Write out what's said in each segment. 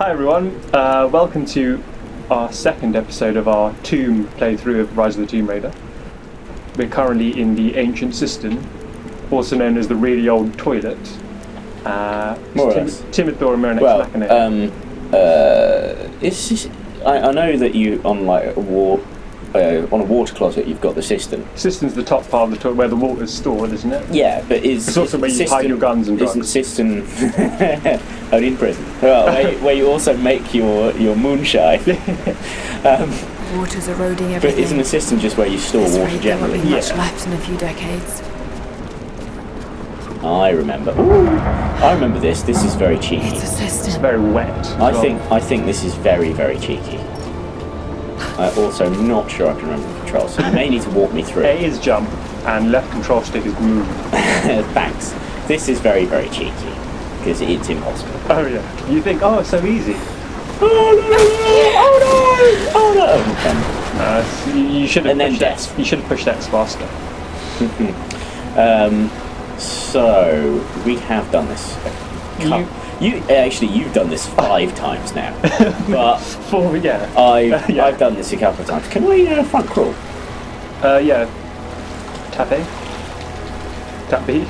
Hi everyone, welcome to our second episode of our Tomb playthrough of Rise of the Tomb Raider. We're currently in the ancient Cistern, also known as the really old toilet. More or less. Timidor and Mirenex Well, Machinae. I know that you on like on a water closet you've got the cistern. Cistern's the top part of the toilet where the water's stored, isn't it? Yeah, but it's also where you hide your guns and drugs. Isn't cistern only in prison? Well, where you also make your moonshine. Water's eroding everything. But isn't a cistern just where you store water generally? There won't be much left in a few decades. I remember. Ooh, I remember this. This is very cheeky. It's a cistern. It's very wet. I think this is very, very cheeky. I'm also not sure I can remember the controls, so you may need to walk me through. A is jump, and left control stick is move. Thanks. This is very, very cheeky, because it's impossible. Oh yeah. You think, oh, it's so easy. Oh no! You should have And then pushed death. X. You should have pushed X faster. So we have done this. You've done this 5 times now, but 4, yeah. I've done this a couple of times. Can I front crawl? Yeah. Tap A. Tap B.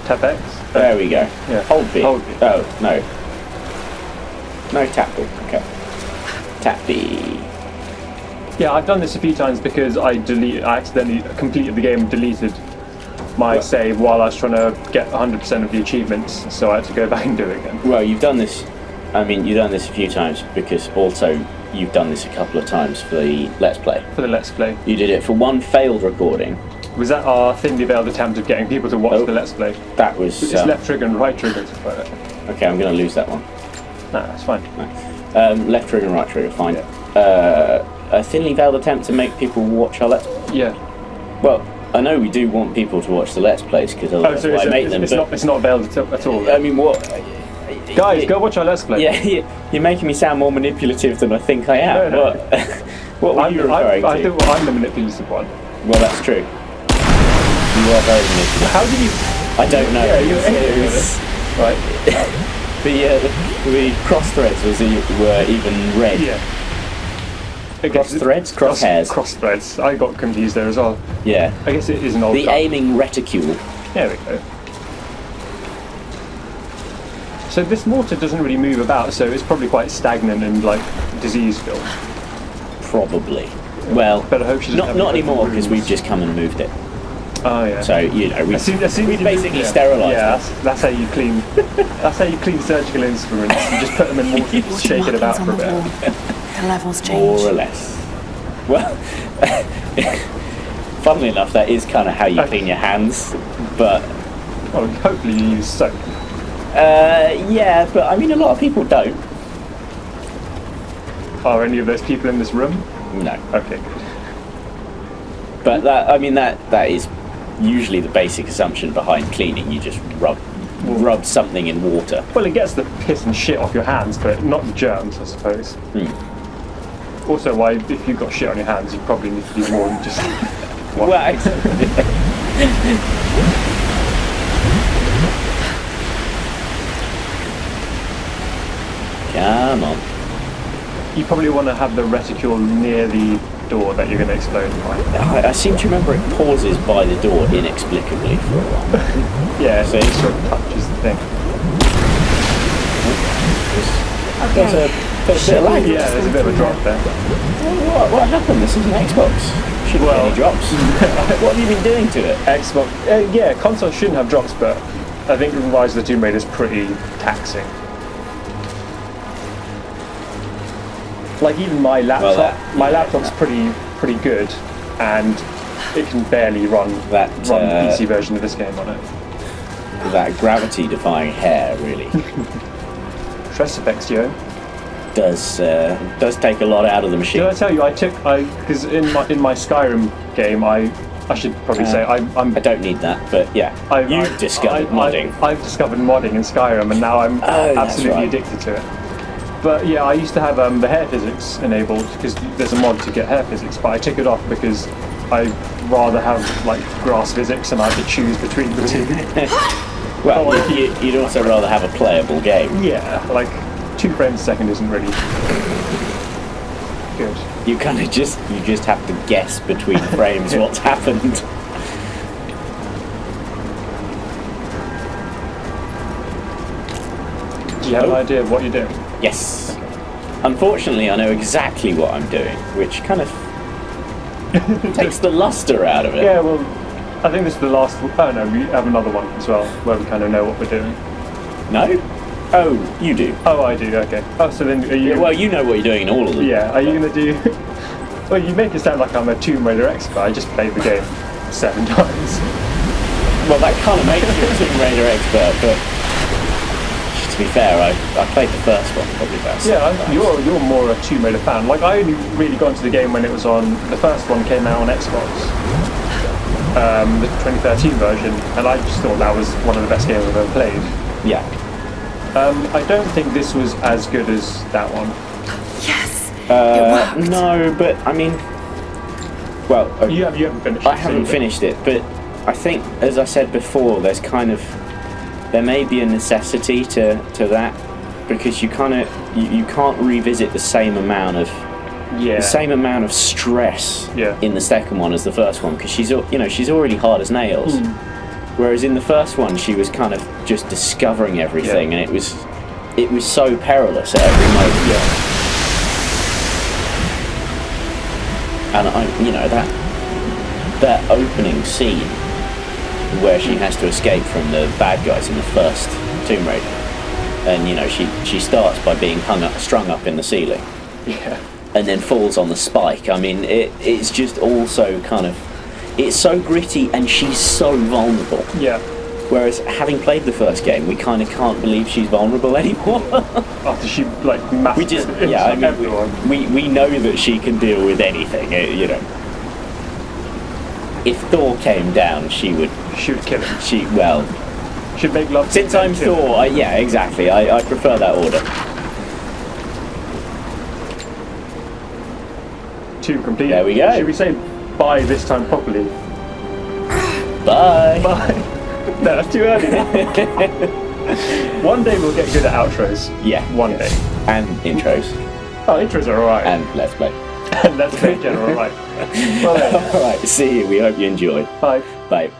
Tap X. There we go. Yeah. Hold B. Hold B. Oh no. No tap B. Okay. Tap B. Yeah, I've done this a few times because I accidentally completed the game and deleted my save while I was trying to get 100% of the achievements, so I had to go back and do it again. Well, you've done this. I mean, you've done this a few times because also you've done this a couple of times for the Let's Play. For the Let's Play. You did it for one failed recording. Was that our thinly veiled attempt of getting people to watch the Let's Play? That was. It's left trigger and right trigger to play it. Okay, I'm going to lose that one. Nah, that's fine. No. Left trigger and right trigger, fine. Yeah. A thinly veiled attempt to make people watch our Let's Play. Yeah. Well, I know we do want people to watch the Let's Plays because otherwise I make them. It's not veiled at all. I mean, what? Guys, go watch our Let's Play. Yeah, you're making me sound more manipulative than I think I am. No. What were you referring to? I think I'm the manipulative one. Well, that's true. You are very manipulative. How did you? I don't know. Yeah, you're right. The cross threads were even red. Yeah. Cross threads? Crosshairs. Cross threads. I got confused there as well. Yeah. I guess it is an old. The aiming reticule. There we go. So this mortar doesn't really move about, so it's probably quite stagnant and like disease-filled. Probably. Well, better hope she doesn't not anymore because we've just come and moved it. Oh yeah. So we've basically sterilised Yeah, it. that's how you clean. That's how you clean surgical instruments. You just put them in water, and shake it about for a bit. The levels change. More or less. Well, funnily enough, that is kind of how you clean your hands, but. Well, hopefully you use soap. Yeah, but I mean, a lot of people don't. Are any of those people in this room? No. Okay, good. But that is usually the basic assumption behind cleaning. You just rub something in water. Well, it gets the piss and shit off your hands, but not the germs, I suppose. Also, if you've got shit on your hands, you probably need to do more than just one. Well, come on. You probably want to have the reticule near the door that you're going to explode by. I seem to remember it pauses by the door inexplicably for a while. Yeah, so it sort of touches the thing. There's a bit of lag. Yeah, there's a bit of a drop there. What happened? This is an Xbox. Shouldn't have any drops. What have you been doing to it? Xbox. Yeah, consoles shouldn't have drops, but I think Rise of the Tomb Raider is pretty taxing. Like even my laptop, laptop's pretty good, and it can barely run the PC version of this game on it. That gravity-defying hair, really. Stress effects, Joe. Does take a lot out of the machine. Did I tell you because in my Skyrim game I should probably say I don't need that, but yeah, you've discovered modding. I've discovered modding in Skyrim, and now I'm absolutely addicted to it. But yeah, I used to have the hair physics enabled because there's a mod to get hair physics, but I took it off because I'd rather have like grass physics and I had to choose between the two. Well, you'd also rather have a playable game. Yeah, like 2 frames a second isn't really good. You kind of just have to guess between frames what's happened. Do you have an idea of what you're doing? Yes. Unfortunately, I know exactly what I'm doing, which kind of takes the luster out of it. Yeah, well, I think this is the last. Oh no, we have another one as well where we kind of know what we're doing. No? Oh, you do. Oh, I do. Okay. Oh, so then are you? Yeah, well, you know what you're doing in all of them. Yeah. Are you gonna do? Well, you make it sound like I'm a Tomb Raider expert. I just played the game 7 times. Well, that kind of makes you a Tomb Raider expert, but to be fair, I played the first one probably best. Yeah, you're more a Tomb Raider fan. Like, I only really got into the game when it was on. The first one came out on Xbox, the 2013 version, and I just thought that was one of the best games I've ever played. Yeah. I don't think this was as good as that one. Yes. It worked. No, but I mean, well, You haven't finished it. I haven't finished it, but I think, as I said before, there may be a necessity to that, because you can't revisit the same amount of stress in the second one as the first one, because she's already hard as nails. Whereas in the first one she was kind of just discovering everything, and it was so perilous at every moment. And that opening scene where she has to escape from the bad guys in the first Tomb Raider, and she starts by being strung up in the ceiling, and then falls on the spike. I mean, it's just also kind of, it's so gritty, and she's so vulnerable. Yeah. Whereas having played the first game, we kind of can't believe she's vulnerable anymore. After she everyone. We know that she can deal with anything. If Thor came down, she would kill him. Should make love. Since I'm Thor, exactly. I prefer that order. 2 complete. There we go. Should we say bye this time properly? Bye. Bye. No, that's too early. One day we'll get good at outros. Yeah. One day. And intros. Oh, intros are alright. And Let's Play. And Let's Play in general, alright. Well, Alright, see you. We hope you enjoy. Bye. Bye.